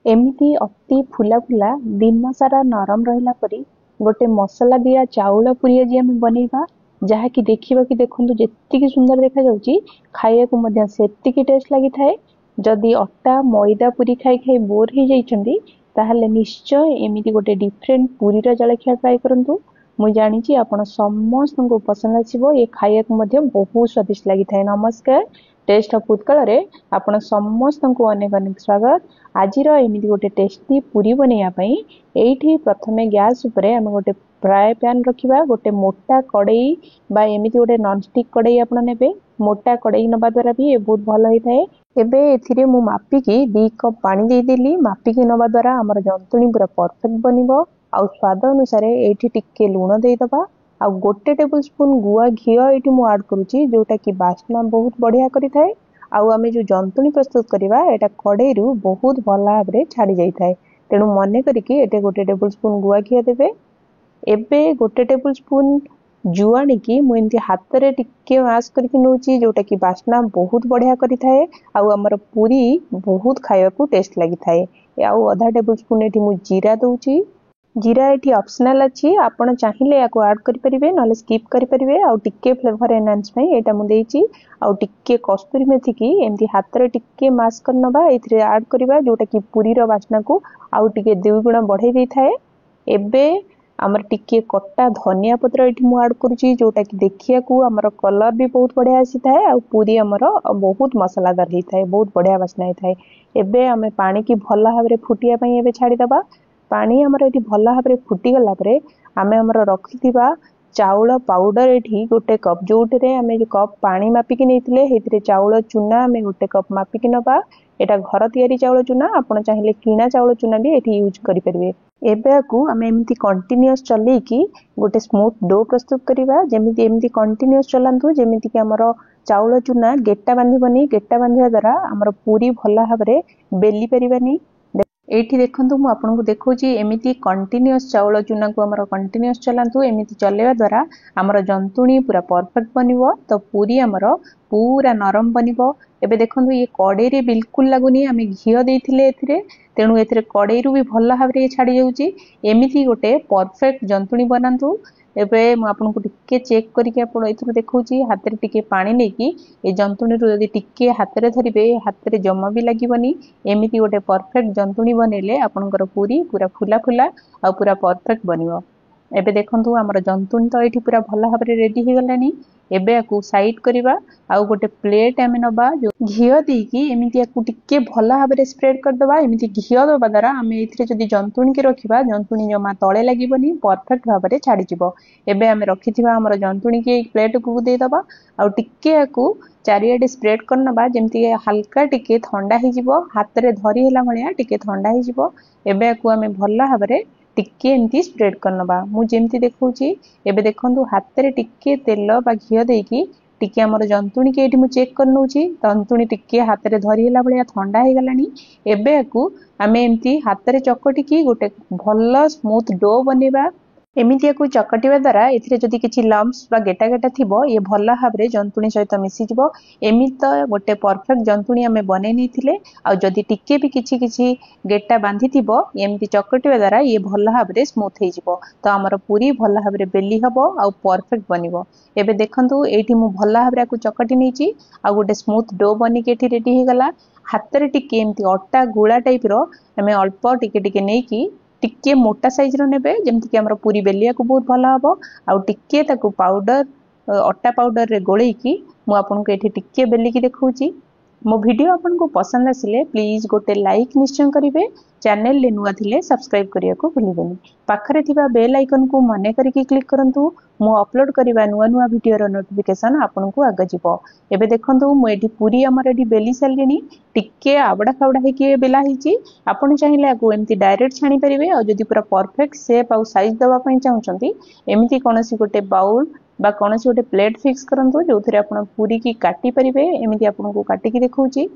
एमती अति फुला फुला दिन सारा नरम रहिला परी गोटे मसला दिया चाउल पुरी आज आम बनइबा जहाँकि देखा कि देखु जी सुंदर देखा जाउची खाइया को मध्य सेतिकी टेस्ट लगी थाए। जदि अटा मैदा पुरी खाई खाई बोर हो जाइछंती ताहले निश्चय एमिति गोटे डिफरेंट पुरी रा जलखिया ट्राई करंतु। मुझे जानी आपण समस्त को पसंद आसीबो ये खाइया को मध्य बहुत स्वादिष्ट लगी थाए। नमस्कार, टेस्ट ऑफ उत्कल रे आपण समस्त को अनेक अनेक स्वागत। आज एमती गोटे टेस्टी पूरी बनवाई ये प्रथमे गैस उपरे आम गोटे फ्राए पैन रखा गोटे मोटा कड़ई बा एमती गोटे नॉनस्टिक कड़ई आप ने मोटा कड़ई नवा द्वारा भी ये बहुत भल होता है। एबे एथिरे मु मापिकी 2 कप पानी देदेली मापिकी नवा द्वारा आमर जंतुणी पूरा परफेक्ट बनिबो। आउ स्वाद अनुसार एठी टिके लूण देदबा आउ गोटे टेबल स्पून गुआ घिओ ये मु ऐड करुची जोटा कि बास्ना बहुत बढ़िया करि थाए। आउ आमे जो जंतुणी प्रस्तुत करवा एटा कड़ई रु बहुत भल भाव में छाड़ी जाई थाए। तेणु मने करिकी एटे गोटे टेबल स्पून गुआ घिओ देबे। एबे गोटे टेबल स्पून जुआणी की मु एमती हाथ रे टिके मैश करके नउची जोटा कि बास्ना बहुत बढ़िया करि थाए। आउ हमर पूरी बहुत खाइबा को टेस्ट लगी थाए। आउ आधा टेबल स्पून एठी मु जीरा दउची। जीरा एठी ऑप्शनल अछि, आपण चाहिले याको ऐड करि परिबे नले स्किप करि परिबे। आउ टिके फ्लेवर एनहांस पई एटा मु देइची। आउ टिके कस्तूरी मेथी की एमती हाथ रे टिके मैश करनबा एथिरे ऐड करबा जोटा कि पूरी रो बास्ना को आउ टिके 2 गुणा बढ़ाई देइ थाए। एबे आमर टिके कट्टा धनिया पत्र एठी मु ऐड करूची जोटा कि देखिया को आमर कलर भी बहुत बढ़िया आसी थाए। आउ पूरी आमर बहुत मसालादार ही थाए, बहुत बढ़िया बास्ना ही थाए। एबे आमे पानी की भल्ला भाबरे फुटिया पई एबे छाडी दबा। पानी आमर एठी भल्ला भाबरे फुटी गला परे आमे आमर रखिथिबा चाउल पाउडर एठी गोटे कप जोटरे आमे जो कप पानी मापिकी नेथिले हेतिरे चाउल चूना आमे गोटे कप मापिकी नबा। एटा घर तयारी चाउल चूना, आपण चाहिले किना चाउल चूना भी एठी यूज करि परिबे। एबे को आमे एमती कंटीन्यूअस चले की गोटे स्मूथ डो प्रस्तुत करिबा। जेमिति एमती कंटीन्यूअस चलंतु जेमिति कि हमर चाउल चूना गेटा बांधिबनी। गेटा बांधिबा द्वारा हमर पूरी भल्ला भाबरे बेली परिबानी। एठी देखंतु मु आपनको देखौची एमिति कंटीन्यूअस चाउल चूना को हमर कंटीन्यूअस चलांतु। एमिति चलेवा द्वारा हमर जंतुणी पूरा परफेक्ट बनिबो तो पूरी हमर पूरा नरम बनिबो। एबे देखंतु ये कड़ई रे बिल्कुल लागुनी, आमे घिओ देइथिले एथिरे तेणु एथिरे कड़ई रु भी भल्ला भाबरे छाडी जाउची। एमिति गोटे परफेक्ट जंतुणी बनांतु। एबे मु आपनको टिके चेक करके आपण एथुर देखौची हाथ रे टिके पानी नेकी ए जंतुणी रु यदि टिके हाथ रे धरिबे हाथ रे जम्मा भी लागिबनी। एमिति गोटे परफेक्ट जंतुणी बनेले आपनकर पूरी पूरा फुला फुला आ पूरा परफेक्ट बनिबो। एबे देखंतु हमर जंतुणी तो एठी पूरा भल्ला भाबरे रेडी हो गलानी। एबे आकु साइड करिबा आउ गोटे प्लेट आमे नबा जो घिओ देकी एमिति आकु टिके भल्ला भाबरे स्प्रेड कर दबा। एमिति घिओ दबा द्वारा आमे एथिरे जदि जंतुणी के रखिबा जंतुणी जमा तळे लागिबनी, परफेक्ट भाबरे छाडी जिवो। एबे आमे रखिथिबा हमर जंतुणी के प्लेट को दे दबा आउ टिके आकु चारियाडे स्प्रेड करनबा जेमति हल्का टिके ठंडा ही जिवो। हाथ रे धरी हेला भलिया टिके ठंडा ही जिवो। एबे आकु आमे भल्ला भाबरे टिके एमती स्प्रेड करनबा मु जेमती देखौची। एबे देखंतु हाथ रे टिके तेल बा घिओ देकी टिके हमर जंतुणी के एठी मु चेक करनौची। जंतुणी टिके हाथ रे धरी हेला भलिया ठंडा ही गलानी। एबे आकु आमे एमती हाथ रे चकटी की गोटे भल्ला स्मूथ डो बनेबा। एमितिया को चकटिवा द्वारा एथिरे जदि किछि लम्प्स बा गेटा गेटा थिबो ये भल्ला भाबरे जंतुणी सहित मिसी जिवो। एमित गोटे परफेक्ट जंतुणी आमे बनै नैथिले। आ जदि टिके भी किछि किछि गेटा बांधी थिबो एमिति चकटिवा द्वारा ये भल्ला भाबरे स्मूथ हे जिवो। तो हमर पूरी भल्ला भाबरे बेली हबो आ परफेक्ट बनिबो। एबे देखंतु एठी मु भल्ला भाबरे को चकटी नेची आ गोटे स्मूथ डो बनि के एठी रेडी हे गला। हाथ रे टिके एमिति अट्टा गुळा टाइप रो आमे अल्प टिके टिके नेकी टिके मोटा साइज रो नेबे जेमति कि हमर पूरी बेलिया को बहुत भला हबो। आउ टिके ताको पाउडर अट्टा पाउडर रे गोळई की मु आपनको एठी टिके बेली की देखौची। मो वीडियो आपनको पसंद आसिले प्लीज गोटे लाइक निश्चय करिवे। चैनल ले नुआ थिले सब्सक्राइब करिया को भूलिबेनी। पाखरे थिबा बेल आइकन को मने करिके क्लिक करंतु। मु अपलोड करिवा नुआ नुआ वीडियो रो नोटिफिकेशन आपनको आगे जिवो। एबे देखंतु मु एठी पूरी हमर एठी बेली सालजेनी टिके आवडा खावडा हे के बेला हिची। आपण चाहिले आको एमती डायरेक्ट छाणी परिबे आ जदि पूरा परफेक्ट शेप आ साइज दवा पई चाहउचंती एमती कोनोसी गोटे बाउल बा कोनोसी गोटे प्लेट फिक्स करंतु जोथिरे आपण पूरी की काटी परिबे। एमती आपनको काटी की देखौची।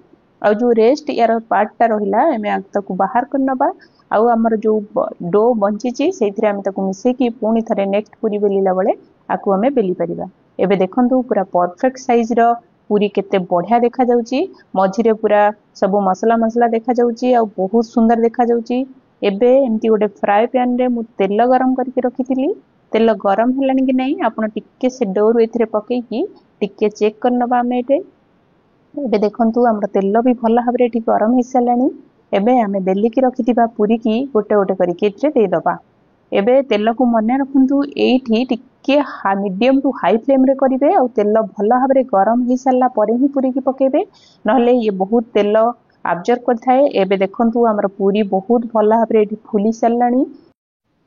आ जो रेस्ट यार पार्ट टा रहिला एमे ताको बाहर करनबा। आउ हमर जो डो बंचीची सेथिरे हम ताको मिसे की पुनी थरे नेक्स्ट पूरी बेलीला बळे आकु हमें बेली परिबा। एबे देखंतु पूरा परफेक्ट साइज रो पूरी केते बढ़िया देखा जाउची मझिरे पूरा सब मसला मसला देखा जाउची आ बहुत सुंदर देखा जाउची। एबे एमती गोटे फ्राए पैन रे मु तेल गरम करके रखिथिली तेल गरम हेलानी कि नहीं आपण टिके से डोर एथिरे पकेकी टिके चेक करनबा आमे एटे। एबे देखंतु हमर तेल भी भल भाबरे एठी गरम हे सलानी। एबे आमे बेली की रखिथिबा पूरी की गोटे गोटे करके एथिरे दे दबा। एबे तेल को मने रखंतु एठी टिके मीडियम टू हाई फ्लेम रे करिवे आ तेल भल भाबरे गरम हे सला परे ही पूरी की पकेबे नहले ये बहुत तेल अब्जर्व करथाए। एबे देखंतु हमर पूरी बहुत भल भाबरे एठी फुली सलानी।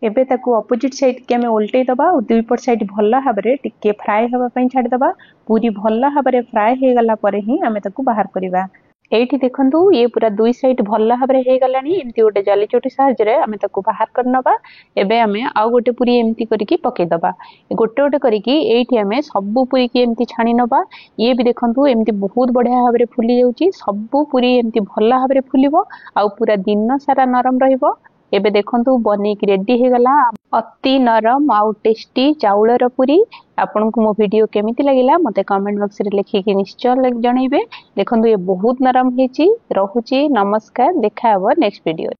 एबे ताकू अपोजिट साइड के हमें उल्टे दबा और दुई पट साइड भल भाबरे टिके फ्राए हवा पई छाडी दबा। पूरी भल भाबरे फ्राए हे गला परे ही हमें ताकू बाहर करिवा। एठी देखंतु ये पूरा दुई साइड भल भाबरे हे गलानी एमती गोटे जाली चोटी साहाय्य रे हमें ताकू बाहर करनबा। एबे हमें आउ गोटे पूरी एमती करके पके दबा गोटे गोटे करके एठी हमें सब पूरी की एमती छाणी नबा। ये भी देखंतु एमती बहुत बढ़िया भाबरे फुली जाउची सब पूरी एमती भल भाबरे फुलिबो आ पूरा दिन सारा नरम रहिबो। एबे देखंतु बनी की रेडी हे गला अति नरम आउ टेस्टी चाउलर पूरी। आपनको मो वीडियो केमिति लागिला मते कमेंट बॉक्स रे लिखिकी निश्चय जणाइबे। देखंतु ये बहुत नरम हेची रहुची। नमस्कार देखा हबो नेक्स्ट वीडियो।